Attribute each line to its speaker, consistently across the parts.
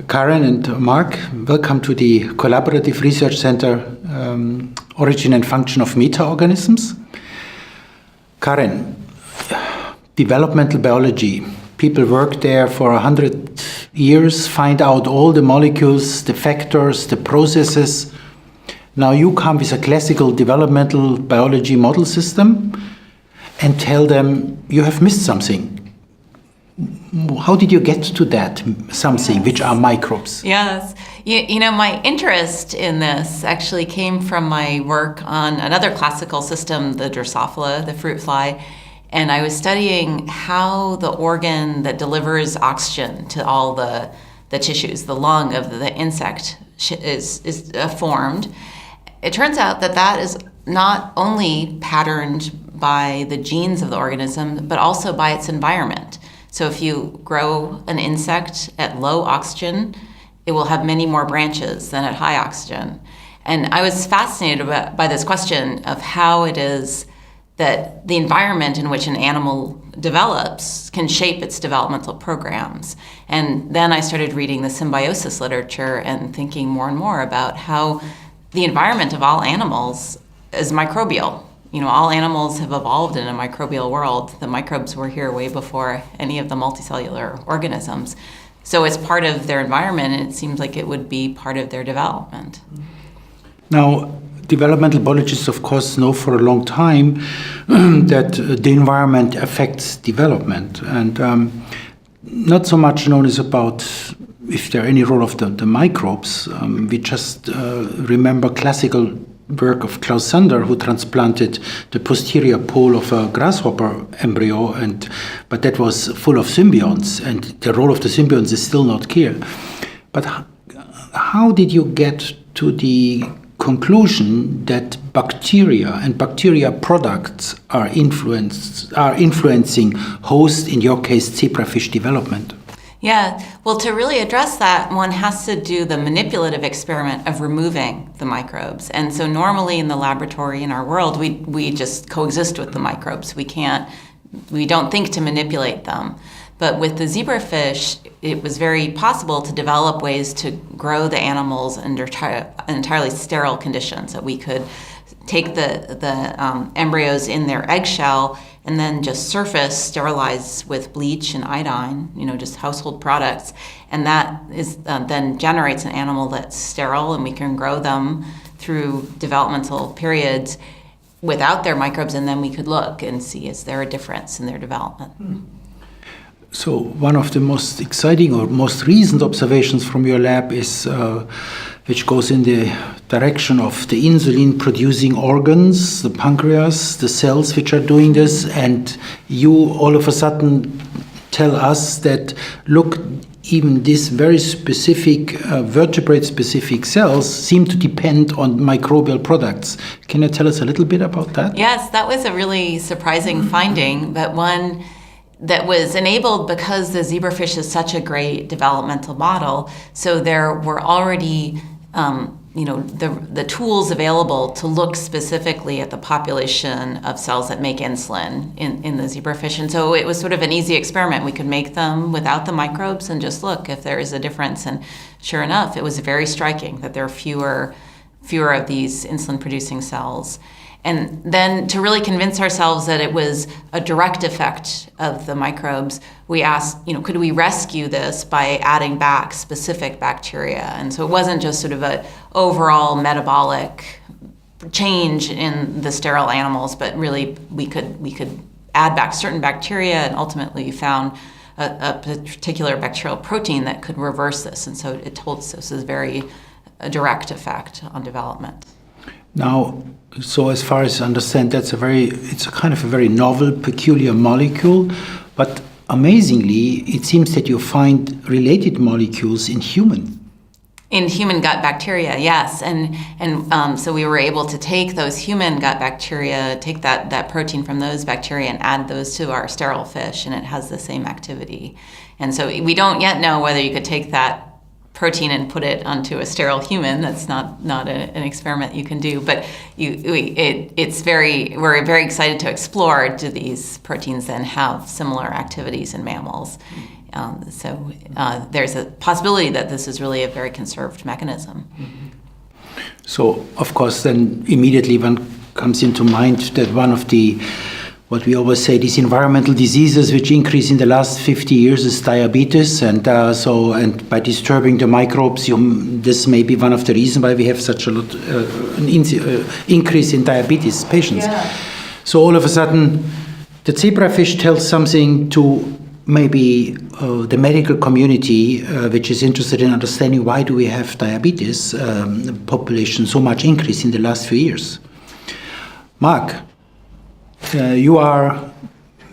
Speaker 1: Karen and Mark, welcome to the Collaborative Research Center, Origin and Function of Metaorganisms. Karen, developmental biology. People work there for 100 years, find out all the molecules, the factors, the processes. Now you come with a classical developmental biology model system and tell them you have missed something. How did you get to that something, which are microbes?
Speaker 2: Yes. You know, my interest in this actually came from my work on another classical system, the Drosophila, the fruit fly. And I was studying how the organ that delivers oxygen to all the tissues, the lung of the insect, is formed. It turns out that is not only patterned by the genes of the organism, but also by its environment. So if you grow an insect at low oxygen, it will have many more branches than at high oxygen. And I was fascinated by this question of how it is that the environment in which an animal develops can shape its developmental programs. And then I started reading the symbiosis literature and thinking more and more about how the environment of all animals is microbial. You know, all animals have evolved in a microbial world. The microbes were here way before any of the multicellular organisms. So it's part of their environment, and it seems like it would be part of their development.
Speaker 1: Now, developmental biologists, of course, know for a long time that the environment affects development. And not so much known is about if there are any role of the microbes. We just remember classical work of Klaus Sander, who transplanted the posterior pole of a grasshopper embryo, but that was full of symbionts, and the role of the symbionts is still not clear. But how did you get to the conclusion that bacteria and bacteria products are influencing host, in your case, zebrafish development?
Speaker 2: Yeah, well, to really address that, one has to do the manipulative experiment of removing the microbes. And so normally in the laboratory in our world, we just coexist with the microbes. We don't think to manipulate them. But with the zebrafish, it was very possible to develop ways to grow the animals under entirely sterile conditions, that we could take the embryos in their eggshell and then just sterilize with bleach and iodine, just household products. And that is then generates an animal that's sterile, and we can grow them through developmental periods without their microbes, and then we could look and see, is there a difference in their development?
Speaker 1: So one of the most exciting or most recent observations from your lab is which goes in the direction of the insulin-producing organs, the pancreas, the cells which are doing this, and you all of a sudden tell us that, look, even these very specific vertebrate-specific cells seem to depend on microbial products. Can you tell us a little bit about that?
Speaker 2: Yes, that was a really surprising finding, but one that was enabled because the zebrafish is such a great developmental model. So there were already the tools available to look specifically at the population of cells that make insulin in the zebrafish. And so it was sort of an easy experiment. We could make them without the microbes and just look if there is a difference. And sure enough, it was very striking that there are fewer of these insulin-producing cells. And then to really convince ourselves that it was a direct effect of the microbes, we asked, could we rescue this by adding back specific bacteria? And so it wasn't just sort of an overall metabolic change in the sterile animals, but really we could add back certain bacteria, and ultimately found a particular bacterial protein that could reverse this. And so it told us this is a direct effect on development.
Speaker 1: Now, so as far as I understand, it's a kind of a very novel, peculiar molecule, but amazingly, it seems that you find related molecules in human.
Speaker 2: In human gut bacteria, yes, and so we were able to take those human gut bacteria, take that protein from those bacteria, and add those to our sterile fish, and it has the same activity. And so we don't yet know whether you could take that protein and put it onto a sterile human. That's not an experiment you can do, but we're very excited to explore, do these proteins then have similar activities in mammals? There's a possibility that this is really a very conserved mechanism.
Speaker 1: So, of course, then immediately one comes into mind that one of the, what we always say, these environmental diseases which increase in the last 50 years is diabetes, and by disturbing the microbes, this may be one of the reasons why we have such a lot increase in diabetes patients. Yeah. So all of a sudden, the zebrafish tells something to maybe the medical community, which is interested in understanding why do we have diabetes population so much increase in the last few years. Mark, you are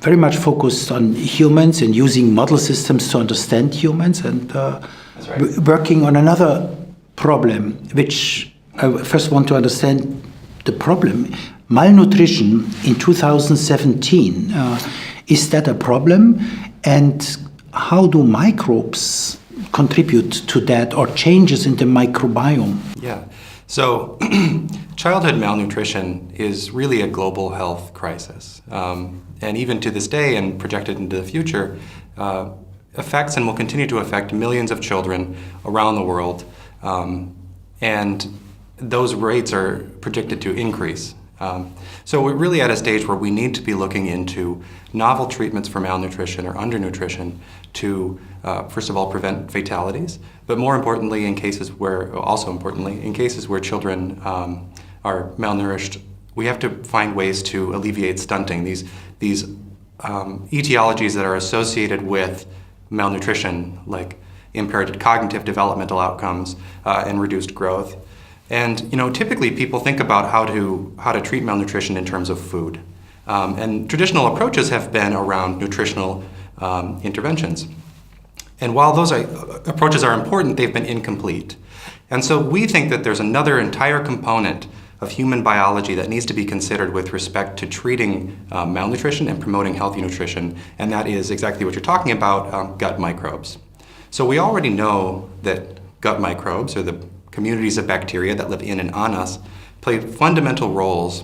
Speaker 1: very much focused on humans and using model systems to understand humans, and
Speaker 3: That's right.
Speaker 1: Working on another problem, which I first want to understand the problem. Malnutrition in 2017, is that a problem? And how do microbes contribute to that, or changes in the microbiome?
Speaker 3: Yeah. So childhood malnutrition is really a global health crisis. And even to this day and projected into the future, affects and will continue to affect millions of children around the world. And those rates are projected to increase. So we're really at a stage where we need to be looking into novel treatments for malnutrition or undernutrition to, first of all, prevent fatalities, but more importantly, in cases where children are malnourished, we have to find ways to alleviate stunting, these etiologies that are associated with malnutrition, like impaired cognitive developmental outcomes and reduced growth. And typically people think about how to treat malnutrition in terms of food. And traditional approaches have been around nutritional interventions. And while those approaches are important, they've been incomplete. And so we think that there's another entire component of human biology that needs to be considered with respect to treating malnutrition and promoting healthy nutrition, and that is exactly what you're talking about, gut microbes. So we already know that gut microbes, or the communities of bacteria that live in and on us, play fundamental roles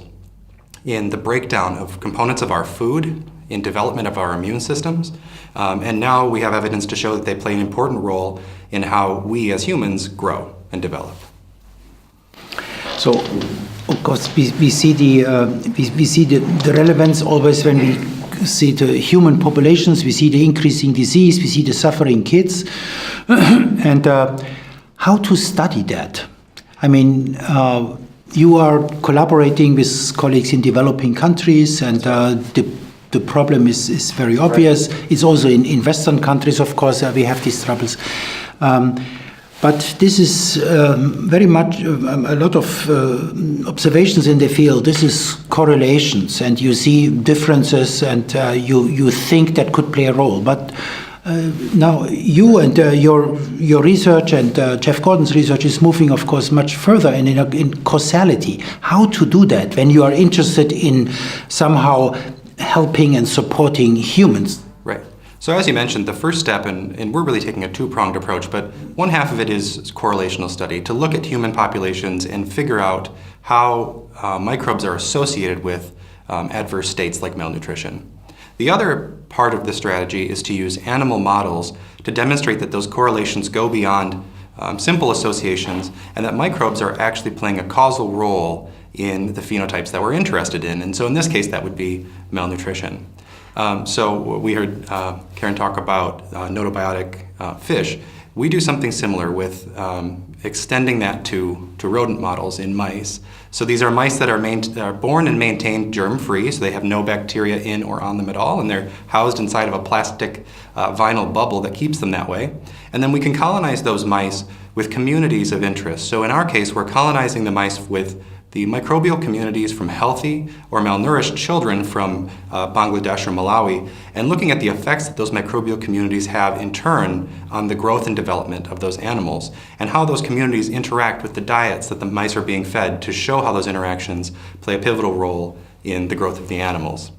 Speaker 3: in the breakdown of components of our food, in development of our immune systems, and now we have evidence to show that they play an important role in how we as humans grow and develop.
Speaker 1: So, of course, we see the relevance always when we see the human populations. We see the increasing disease. We see the suffering kids, and how to study that. I mean, you are collaborating with colleagues in developing countries, and the problem is very obvious. Right. It's also in Western countries, of course, we have these troubles. But this is very much a lot of observations in the field. This is correlations, and you see differences, and you think that could play a role. But now you and your research and Jeff Gordon's research is moving, of course, much further in causality. How to do that when you are interested in somehow helping and supporting humans?
Speaker 3: Right. So as you mentioned, the first step, and we're really taking a two-pronged approach, but one half of it is correlational study, to look at human populations and figure out how microbes are associated with adverse states like malnutrition. The other part of the strategy is to use animal models to demonstrate that those correlations go beyond simple associations, and that microbes are actually playing a causal role in the phenotypes that we're interested in. And so in this case, that would be malnutrition. So we heard Karen talk about notobiotic fish. We do something similar with extending that to rodent models in mice. So these are mice that are born and maintained germ-free, so they have no bacteria in or on them at all, and they're housed inside of a plastic vinyl bubble that keeps them that way. And then we can colonize those mice with communities of interest. So in our case, we're colonizing the mice with the microbial communities from healthy or malnourished children from Bangladesh or Malawi, and looking at the effects that those microbial communities have in turn on the growth and development of those animals, and how those communities interact with the diets that the mice are being fed, to show how those interactions play a pivotal role in the growth of the animals.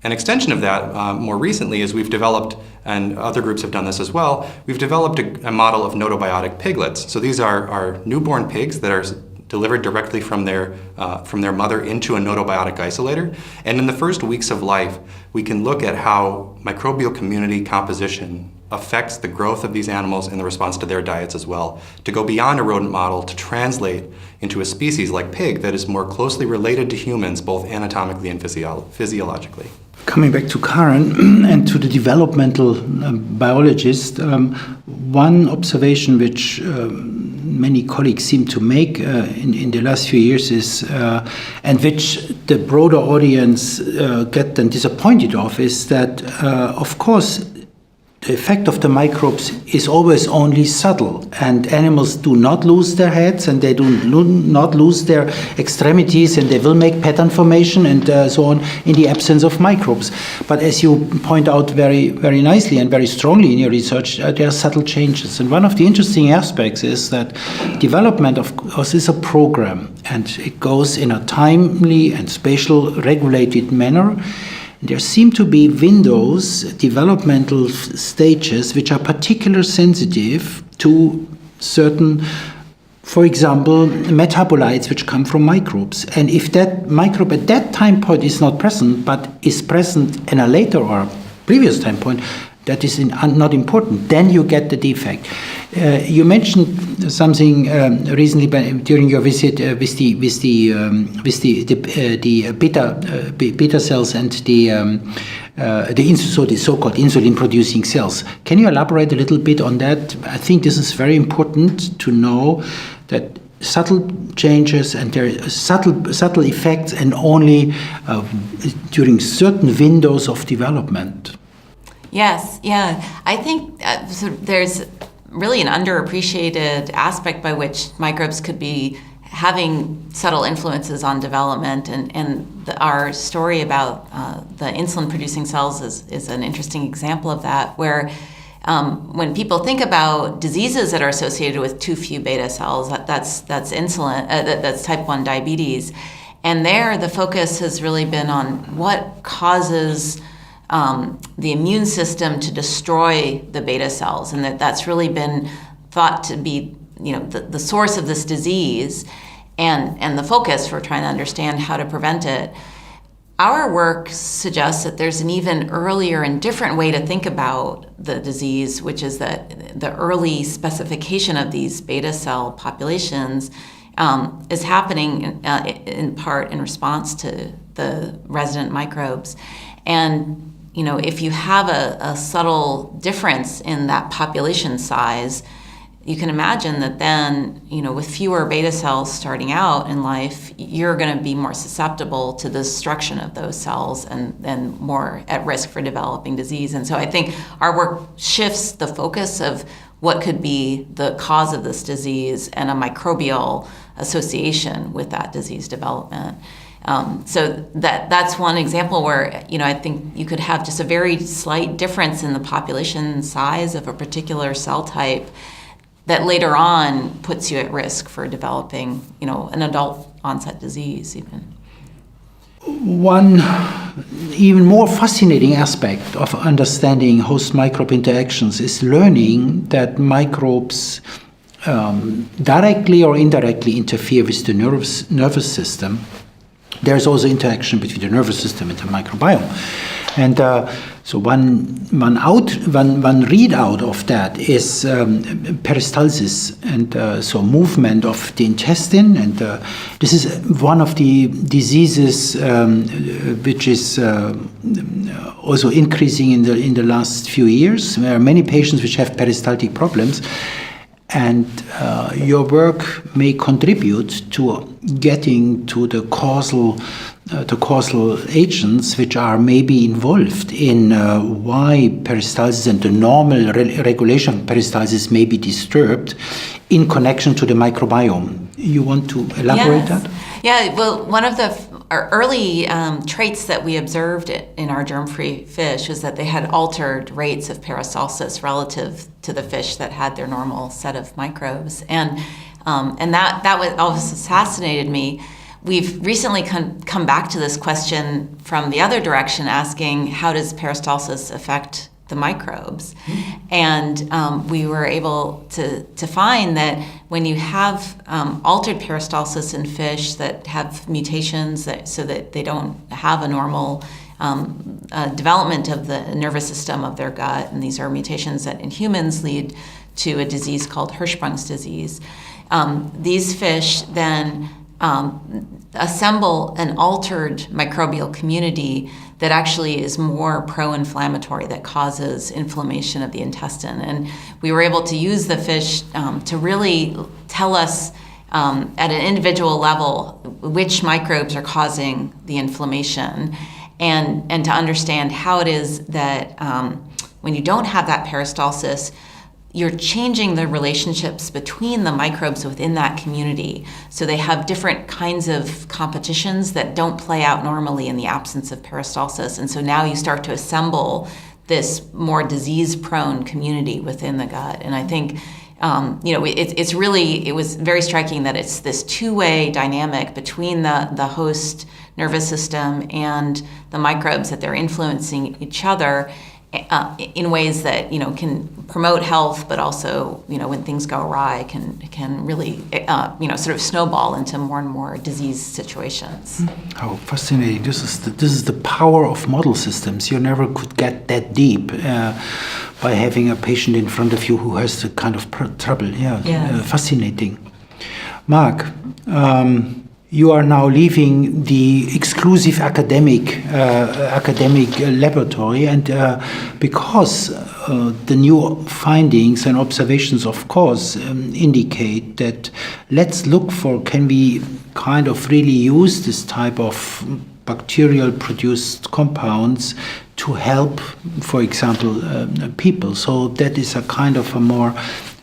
Speaker 3: An extension of that more recently is we've developed, and other groups have done this as well, we've developed a model of notobiotic piglets. So these are newborn pigs that are delivered directly from their mother into a notobiotic isolator. And in the first weeks of life, we can look at how microbial community composition affects the growth of these animals and the response to their diets as well. To go beyond a rodent model to translate into a species like pig that is more closely related to humans, both anatomically and physiologically.
Speaker 1: Coming back to Karen and to the developmental biologist, one observation which many colleagues seem to make in the last few years is, and which the broader audience get then disappointed of, is that, of course, the effect of the microbes is always only subtle, and animals do not lose their heads, and they do not lose their extremities, and they will make pattern formation and so on in the absence of microbes. But as you point out very, very nicely and very strongly in your research, there are subtle changes. And one of the interesting aspects is that development, of course, is a program, and it goes in a timely and spatial regulated manner. There seem to be windows, developmental stages, which are particularly sensitive to certain, for example, metabolites which come from microbes. And if that microbe at that time point is not present, but is present in a later or previous time point, that is not important, then you get the defect. You mentioned something recently during your visit with the beta cells and the so-called insulin-producing cells. Can you elaborate a little bit on that? I think this is very important to know that subtle changes and there are subtle effects, and only during certain windows of development.
Speaker 2: Yes, yeah. I think so there's really an underappreciated aspect by which microbes could be having subtle influences on development, and our story about the insulin-producing cells is an interesting example of that, where when people think about diseases that are associated with too few beta cells, that's insulin, that's type 1 diabetes, and there the focus has really been on what causes the immune system to destroy the beta cells, and that's really been thought to be, the source of this disease, and the focus for trying to understand how to prevent it. Our work suggests that there's an even earlier and different way to think about the disease, which is that the early specification of these beta cell populations is happening in part in response to the resident microbes. And if you have a subtle difference in that population size, you can imagine that then, with fewer beta cells starting out in life, you're going to be more susceptible to the destruction of those cells and more at risk for developing disease. And so I think our work shifts the focus of what could be the cause of this disease and a microbial association with that disease development. So that's one example where, I think you could have just a very slight difference in the population size of a particular cell type that later on puts you at risk for developing, an adult onset disease even.
Speaker 1: One even more fascinating aspect of understanding host-microbe interactions is learning that microbes directly or indirectly interfere with the nervous system. There's also interaction between the nervous system and the microbiome. And so one readout of that is peristalsis, and so movement of the intestine. And this is one of the diseases which is also increasing in the last few years. There are many patients which have peristaltic problems. And your work may contribute to getting to the causal agents which are maybe involved in why peristalsis and the normal regulation of peristalsis may be disturbed in connection to the microbiome. You want to elaborate that?
Speaker 2: Yeah, well, one of the early traits that we observed in our germ-free fish was that they had altered rates of peristalsis relative to the fish that had their normal set of microbes, and that was always fascinated me. We've recently come back to this question from the other direction, asking how does peristalsis affect the microbes? And we were able to find that when you have altered peristalsis in fish that have mutations so that they don't have a normal development of the nervous system of their gut, and these are mutations that in humans lead to a disease called Hirschsprung's disease. These fish then assemble an altered microbial community that actually is more pro-inflammatory, that causes inflammation of the intestine. And we were able to use the fish to really tell us at an individual level which microbes are causing the inflammation, and to understand how it is that when you don't have that peristalsis, you're changing the relationships between the microbes within that community. So they have different kinds of competitions that don't play out normally in the absence of peristalsis. And so now you start to assemble this more disease-prone community within the gut. And I think, it was very striking that it's this two-way dynamic between the host nervous system and the microbes, that they're influencing each other in ways that can promote health, but also when things go awry can really sort of snowball into more and more disease situations.
Speaker 1: How fascinating! This is the power of model systems. You never could get that deep by having a patient in front of you who has the kind of trouble. Fascinating. Mark, you are now leaving the exclusive academic laboratory, and because the new findings and observations, of course, indicate that let's look for, can we kind of really use this type of bacterial produced compounds to help, for example, people. So that is a kind of a more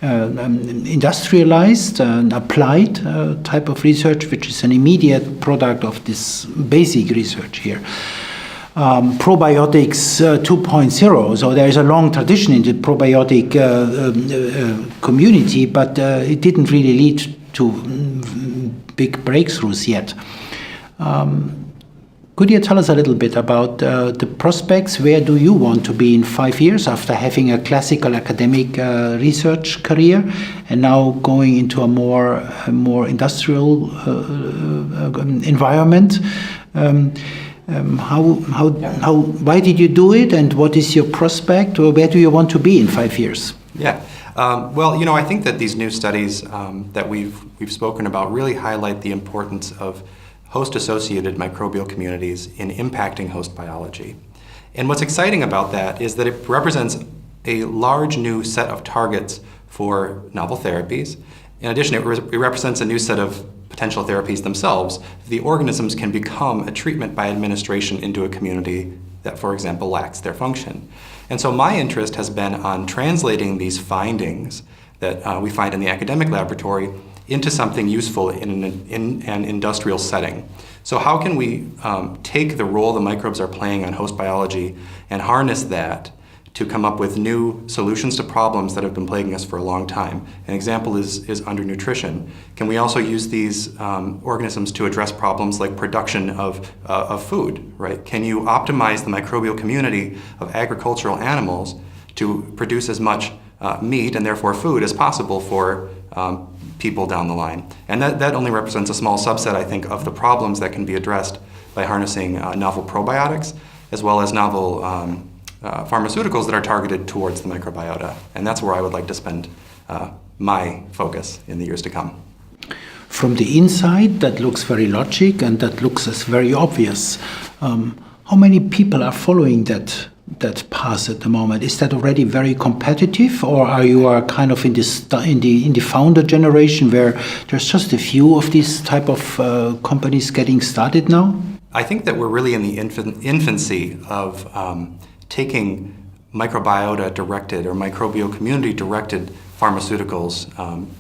Speaker 1: industrialized and applied type of research, which is an immediate product of this basic research here. Probiotics 2.0, so there is a long tradition in the probiotic community, but it didn't really lead to big breakthroughs yet. Could you tell us a little bit about the prospects? Where do you want to be in 5 years after having a classical academic research career and now going into a more industrial environment? Why did you do it, and what is your prospect, or where do you want to be in 5 years?
Speaker 3: Yeah. I think that these new studies that we've spoken about really highlight the importance of host-associated microbial communities in impacting host biology. And what's exciting about that is that it represents a large new set of targets for novel therapies. In addition, it represents a new set of potential therapies themselves. The organisms can become a treatment by administration into a community that, for example, lacks their function. And so my interest has been on translating these findings that we find in the academic laboratory into something useful in an industrial setting. So how can we take the role the microbes are playing on host biology and harness that to come up with new solutions to problems that have been plaguing us for a long time? An example is undernutrition. Can we also use these organisms to address problems like production of food, right? Can you optimize the microbial community of agricultural animals to produce as much meat and therefore food as possible for people down the line? And that only represents a small subset, I think, of the problems that can be addressed by harnessing novel probiotics as well as novel pharmaceuticals that are targeted towards the microbiota. And that's where I would like to spend my focus in the years to come.
Speaker 1: From the inside, that looks very logic and that looks as very obvious. How many people are following that path at the moment? Is that already very competitive, or are you kind of in the founder generation where there's just a few of these type of companies getting started now?
Speaker 3: I think that we're really in the infancy of taking microbiota-directed or microbial community-directed pharmaceuticals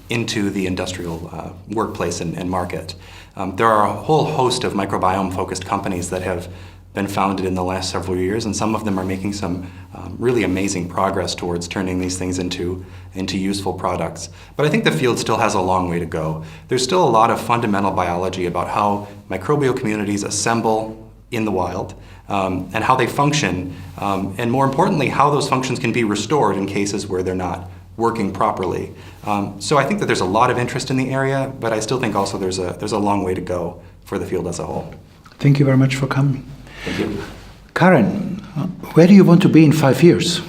Speaker 3: into the industrial workplace and market. There are a whole host of microbiome-focused companies that have been founded in the last several years, and some of them are making some really amazing progress towards turning these things into useful products. But I think the field still has a long way to go. There's still a lot of fundamental biology about how microbial communities assemble in the wild and how they function, and more importantly, how those functions can be restored in cases where they're not working properly. So I think that there's a lot of interest in the area, but I still think also there's a long way to go for the field as a whole.
Speaker 1: Thank you very much for coming.
Speaker 3: Thank you.
Speaker 1: Karen, where do you want to be in 5 years?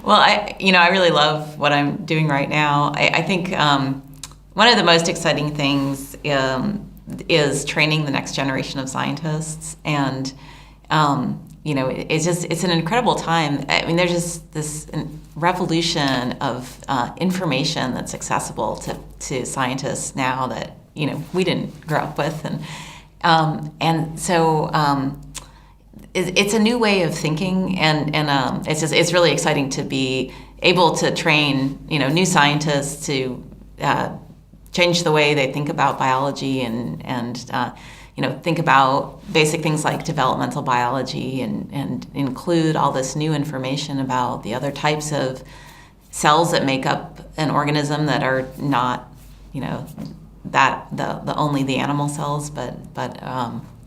Speaker 2: Well, I really love what I'm doing right now. I think one of the most exciting things is training the next generation of scientists, and it's an incredible time. I mean, there's just this revolution of information that's accessible to scientists now that we didn't grow up with, and so. It's a new way of thinking, and it's really exciting to be able to train new scientists to change the way they think about biology and think about basic things like developmental biology and include all this new information about the other types of cells that make up an organism that are not only the animal cells but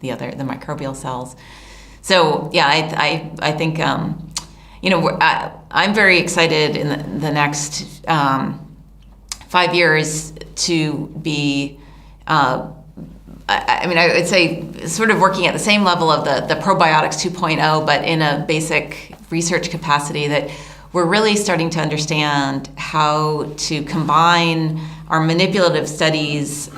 Speaker 2: the microbial cells. So yeah, I think I'm very excited in the next 5 years to be. I would say sort of working at the same level of the probiotics 2.0, but in a basic research capacity, that we're really starting to understand how to combine our manipulative studies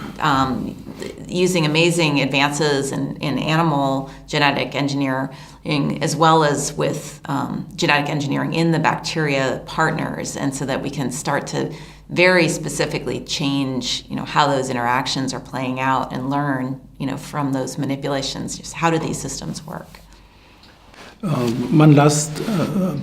Speaker 2: using amazing advances in animal genetic engineering, as well as with genetic engineering in the bacteria partners, and so that we can start to very specifically change, how those interactions are playing out and learn, from those manipulations, just how do these systems work.
Speaker 1: One last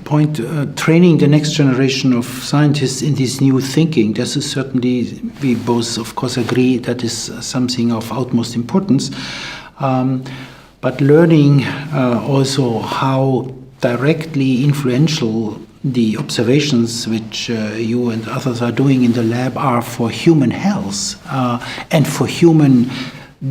Speaker 1: point, training the next generation of scientists in this new thinking. This is certainly, we both of course agree that is something of utmost importance, but learning also how directly influential the observations which you and others are doing in the lab are for human health and for human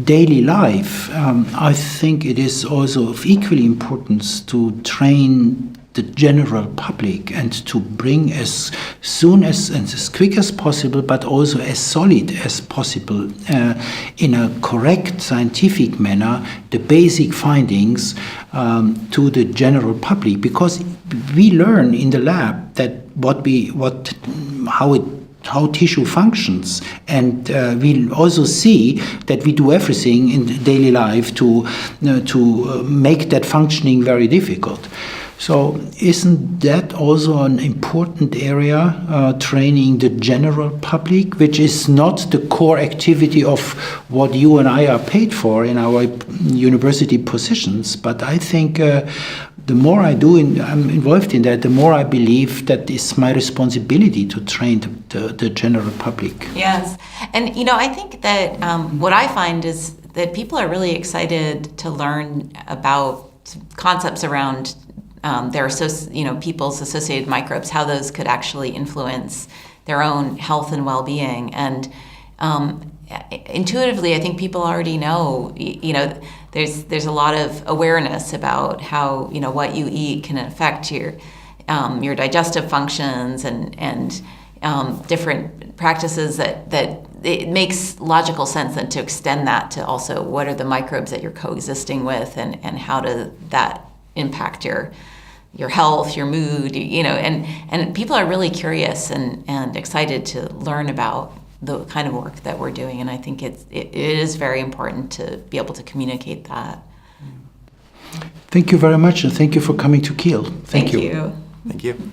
Speaker 1: daily life. I think it is also of equally importance to train the general public and to bring as soon as and as quick as possible, but also as solid as possible, in a correct scientific manner, the basic findings to the general public, because we learn in the lab that how tissue functions, and we also see that we do everything in daily life to make that functioning very difficult. So isn't that also an important area, training the general public, which is not the core activity of what you and I are paid for in our university positions? But I think the more I'm involved in that, the more I believe that it's my responsibility to train the general public.
Speaker 2: Yes, and I think that what I find is that people are really excited to learn about concepts around people's associated microbes, how those could actually influence their own health and well-being. And intuitively, I think people already know, there's a lot of awareness about how, what you eat can affect your digestive functions and different practices that it makes logical sense then to extend that to also what are the microbes that you're coexisting with, and how does that impact your health, your mood, and people are really curious and excited to learn about the kind of work that we're doing, and I think it is very important to be able to communicate that.
Speaker 1: Thank you very much, and thank you for coming to Kiel.
Speaker 2: Thank you.
Speaker 3: Thank you.